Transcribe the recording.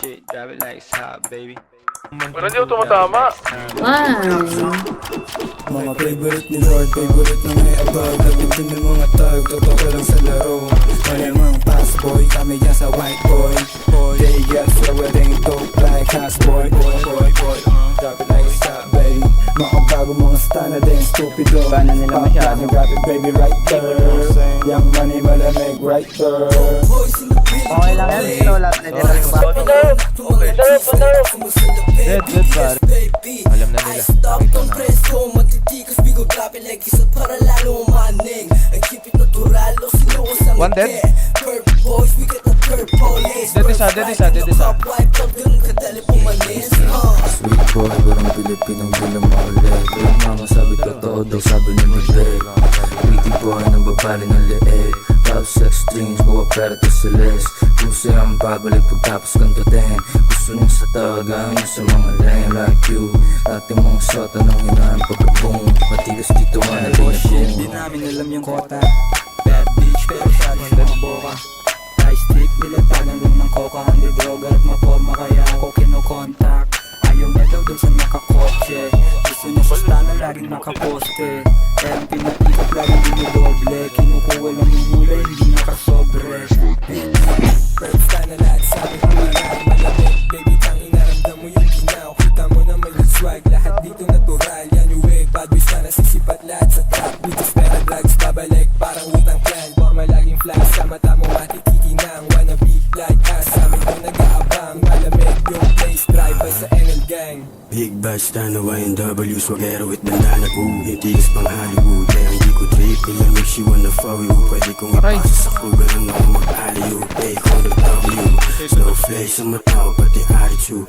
shit, drop it like it's hot, baby. Pero hindi ako tumatama. Mga favorite ni Lord, favorite na may above. Lapit din ng mga tag, totoo lang sa laro. Malamang pass boy, kami dyan sa white boy. They get so wedding dope like house boy. Drop it like it's hot, baby. Mga bago mga stana din, stupido. Bana nila masyado. Drop it baby right there. Young money malamig right there. Okay lang yan, ito lahat na nila yung bago. Dead pare. Alam na nila. Ito na. One dead. Dead isa. Sweet boy, parang Pilipinong di na maulit. Yung mama sabi totoo daw sabi ng bibig. Pretty boy, nang babali ng leeg. Love sex dreams, buwa pera to sa list. Puso ang babalik pagtapos ganito din. Gusto nung sa tawagan sa mga lane like you. Ating mga sota nang hinaan pagkabong. Matigas dito nga na binagong. Di namin alam yung kota. Bad bitch pero siya rin mga boka. Ice stick, nilatagan lang ng coca. Hindi droga at maporma kaya ako kinokontak. Ayaw niya daw dun sa nakakotse. Gusto niya sa stana laging nakaposte. Kaya ang pinatikot laging dinodoble. Kinukuha lang yung hula hindi nakasobre. Pero stana lahat sabi ko marami malamig. Baby tang inaramdam mo yung ginaw. Kita mo na may swag. Lahat dito natural yan yung way. Bad boys na nasisipat lahat sa trap. Bitches pera vlogs babalik parang utang plan. Forma laging flash sa mata mo matikikinang. Wanna be like us sa amin kung nag-aabang. Malamig yung place drive by sa NL gang. Big bash, tanawa yung W, swagero with bandana boo. Yung tigas pang Hollywood, kaya hindi ko trip. Ilan make she wanna follow you. Pwede kong ipasa sa ko, ganun ako mag-aliyo. Hey, call the W. Slow flash sa mata ko, pati attitude.